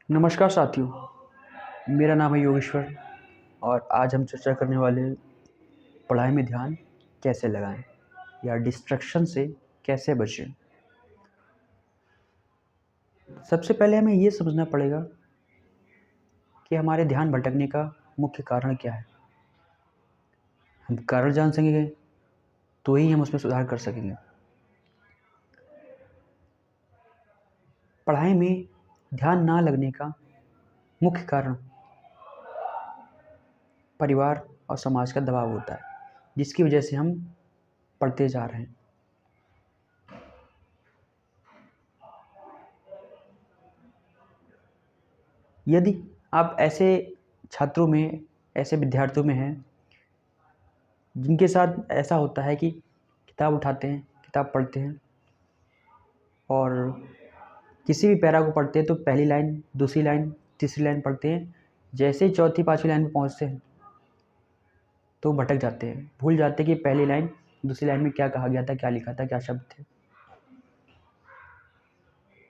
नमस्कार साथियों, मेरा नाम है योगेश्वर और आज हम चर्चा करने वाले हैं पढ़ाई में ध्यान कैसे लगाएं या डिस्ट्रैक्शन से कैसे बचें। सबसे पहले हमें ये समझना पड़ेगा कि हमारे ध्यान भटकने का मुख्य कारण क्या है। हम कारण जान सकेंगे तो ही हम उसमें सुधार कर सकेंगे। पढ़ाई में ध्यान ना लगने का मुख्य कारण परिवार और समाज का दबाव होता है, जिसकी वजह से हम पढ़ते जा रहे हैं। यदि आप ऐसे छात्रों में, ऐसे विद्यार्थियों में हैं जिनके साथ ऐसा होता है कि किताब उठाते हैं, किताब पढ़ते हैं और किसी भी पैरा को पढ़ते हैं तो पहली लाइन, दूसरी लाइन, तीसरी लाइन पढ़ते हैं। जैसे ही चौथी पाँचवीं लाइन में पहुँचते हैं तो भटक जाते हैं, भूल जाते हैं कि पहली लाइन, दूसरी लाइन में क्या कहा गया था, क्या लिखा था, क्या शब्द थे।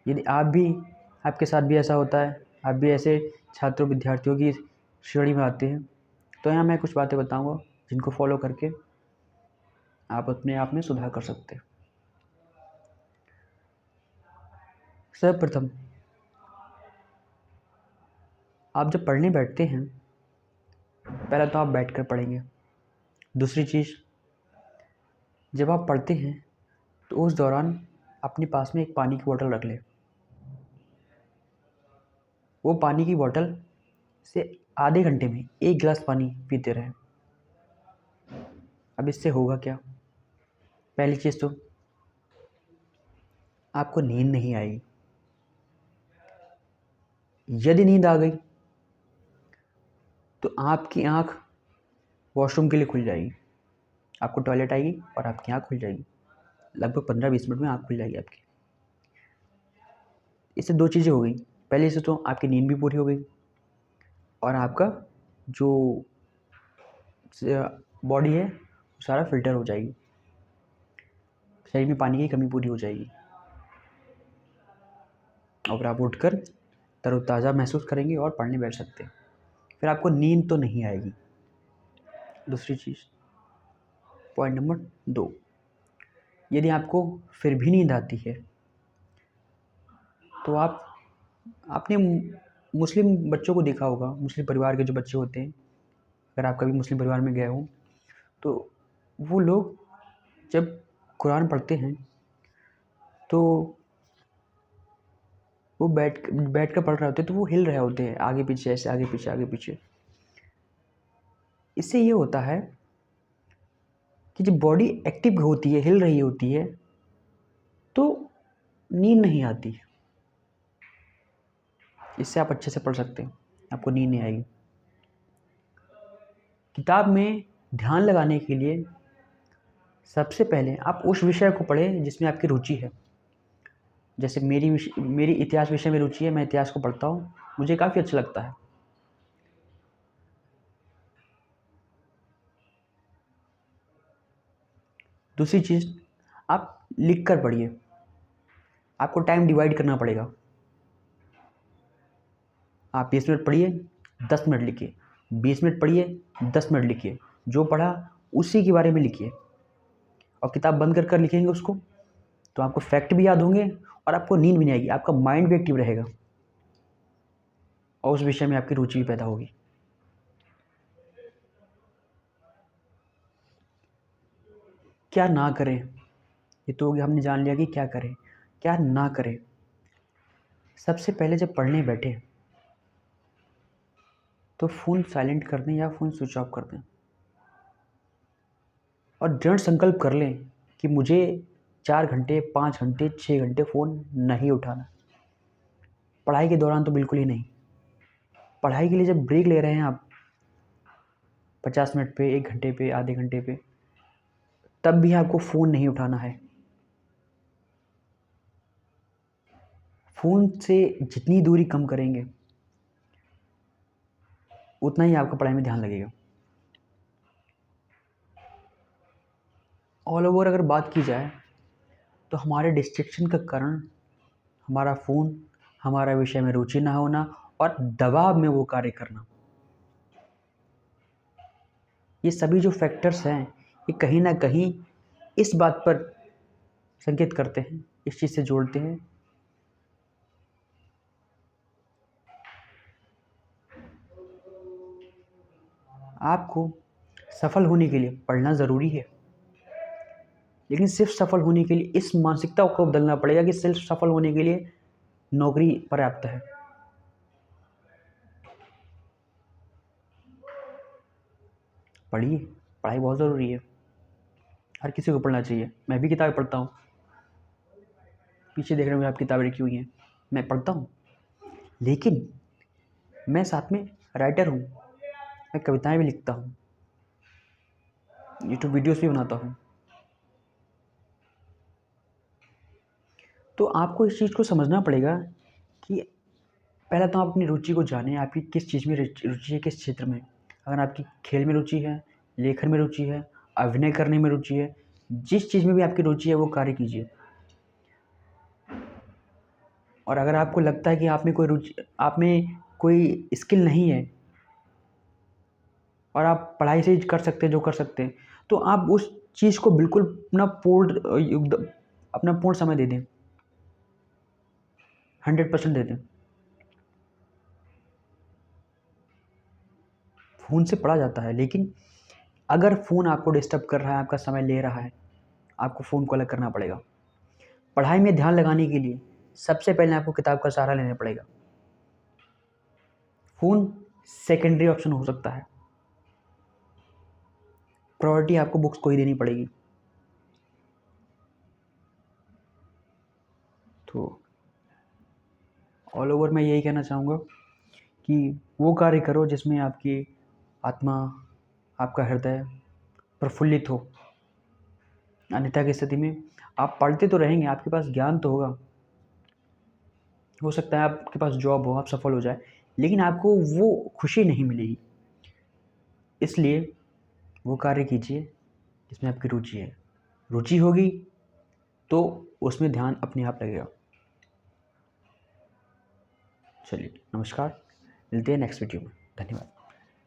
यदि आपके साथ भी ऐसा होता है, आप भी ऐसे छात्रों विद्यार्थियों की श्रेणी में आते हैं, तो यहाँ मैं कुछ बातें बताऊँगा जिनको फॉलो करके आप अपने आप में सुधार कर सकते हैं। सर्वप्रथम, आप जब पढ़ने बैठते हैं, पहले तो आप बैठकर पढ़ेंगे। दूसरी चीज़, जब आप पढ़ते हैं तो उस दौरान अपने पास में एक पानी की बोतल रख लें। वो पानी की बोतल से आधे घंटे में 1 गिलास पानी पीते रहें। अब इससे होगा क्या? पहली चीज़ तो आपको नींद नहीं आएगी। यदि नींद आ गई तो आपकी आँख वॉशरूम के लिए खुल जाएगी। आपको टॉयलेट आएगी और आपकी आँख खुल जाएगी। लगभग 15-20 मिनट में आँख खुल जाएगी आपकी। इससे 2 चीज़ें हो गई। पहले से तो आपकी नींद भी पूरी हो गई और आपका जो बॉडी है वो सारा फ़िल्टर हो जाएगी। शरीर में पानी की कमी पूरी हो जाएगी और आप उठकर तरोताज़ा महसूस करेंगे और पढ़ने बैठ सकते हैं। फिर आपको नींद तो नहीं आएगी। दूसरी चीज़, पॉइंट नंबर 2, यदि आपको फिर भी नींद आती है तो आपने मुस्लिम बच्चों को देखा होगा, मुस्लिम परिवार के जो बच्चे होते हैं, अगर आप कभी मुस्लिम परिवार में गए हो तो वो लोग जब कुरान पढ़ते हैं तो वो बैठ कर पढ़ रहे होते हैं तो वो हिल रहे होते हैं आगे पीछे, ऐसे आगे पीछे आगे पीछे। इससे ये होता है कि जब बॉडी एक्टिव होती है, हिल रही होती है, तो नींद नहीं आती। इससे आप अच्छे से पढ़ सकते हैं, आपको नींद नहीं आएगी। किताब में ध्यान लगाने के लिए सबसे पहले आप उस विषय को पढ़ें जिसमें आपकी रुचि है। जैसे मेरी इतिहास विषय में रुचि है, मैं इतिहास को पढ़ता हूँ, मुझे काफ़ी अच्छा लगता है। दूसरी चीज़, आप लिख कर पढ़िए। आपको टाइम डिवाइड करना पड़ेगा। आप 20 मिनट पढ़िए, 10 मिनट लिखिए, 20 मिनट पढ़िए, 10 मिनट लिखिए। जो पढ़ा उसी के बारे में लिखिए और किताब बंद कर कर लिखेंगे उसको तो आपको फैक्ट भी याद होंगे और आपको नींद भी नहीं आएगी, आपका माइंड भी एक्टिव रहेगा और उस विषय में आपकी रुचि भी पैदा होगी। क्या ना करें, ये तो हो गया, हमने जान लिया कि क्या करें। क्या ना करें, सबसे पहले जब पढ़ने बैठे तो फ़ोन साइलेंट कर दें या फ़ोन स्विच ऑफ कर दें और दृढ़ संकल्प कर लें कि मुझे 4 घंटे, 5 घंटे, 6 घंटे फ़ोन नहीं उठाना। पढ़ाई के दौरान तो बिल्कुल ही नहीं। पढ़ाई के लिए जब ब्रेक ले रहे हैं आप 50 मिनट पे, 1 घंटे पे, आधे घंटे पे, तब भी आपको फ़ोन नहीं उठाना है। फ़ोन से जितनी दूरी कम करेंगे उतना ही आपका पढ़ाई में ध्यान लगेगा। ऑल ओवर अगर बात की जाए तो हमारे डिस्ट्रैक्शन का कारण हमारा फ़ोन, हमारा विषय में रुचि ना होना और दबाव में वो कार्य करना, ये सभी जो फैक्टर्स हैं ये कहीं ना कहीं इस बात पर संकेत करते हैं, इस चीज़ से जोड़ते हैं आपको सफल होने के लिए पढ़ना ज़रूरी है, लेकिन सिर्फ सफल होने के लिए इस मानसिकता को बदलना पड़ेगा कि सिर्फ सफल होने के लिए नौकरी पर्याप्त है। पढ़िए, पढ़ाई बहुत ज़रूरी है, हर किसी को पढ़ना चाहिए। मैं भी किताबें पढ़ता हूँ, पीछे देख रहे होंगे आप किताबें रखी हुई हैं, मैं पढ़ता हूँ, लेकिन मैं साथ में राइटर हूँ, मैं कविताएं भी लिखता हूँ, यूट्यूब वीडियोस भी बनाता हूँ। तो आपको इस चीज़ को समझना पड़ेगा कि पहले तो आप अपनी रुचि को जानें, आपकी किस चीज़ में रुचि है, किस क्षेत्र में। अगर आपकी खेल में रुचि है, लेखन में रुचि है, अभिनय करने में रुचि है, जिस चीज़ में भी आपकी रुचि है वो कार्य कीजिए। और अगर आपको लगता है कि आप में कोई स्किल नहीं है और आप पढ़ाई से ही कर सकते हैं जो कर सकते हैं, तो आप उस चीज़ को बिल्कुल अपना पूर्ण समय दे दें, 100% दे दें। फ़ोन से पढ़ा जाता है, लेकिन अगर फ़ोन आपको डिस्टर्ब कर रहा है, आपका समय ले रहा है, आपको फ़ोन को अलग करना पड़ेगा। पढ़ाई में ध्यान लगाने के लिए सबसे पहले आपको किताब का सहारा लेना पड़ेगा। फ़ोन सेकेंडरी ऑप्शन हो सकता है, प्रायोरिटी आपको बुक्स को ही देनी पड़ेगी। तो ऑल ओवर मैं यही कहना चाहूँगा कि वो कार्य करो जिसमें आपकी आत्मा, आपका हृदय प्रफुल्लित हो। अन्यथा की स्थिति में आप पढ़ते तो रहेंगे, आपके पास ज्ञान तो होगा, हो सकता है आपके पास जॉब हो, आप सफल हो जाए, लेकिन आपको वो खुशी नहीं मिलेगी। इसलिए वो कार्य कीजिए जिसमें आपकी रुचि है। रुचि होगी तो उसमें ध्यान अपने आप लगेगा। चलिए, नमस्कार, मिलते हैं नेक्स्ट वीडियो में। धन्यवाद।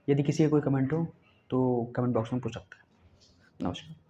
यदि किसी का कोई कमेंट हो तो कमेंट बॉक्स में पूछ सकते हैं। नमस्कार।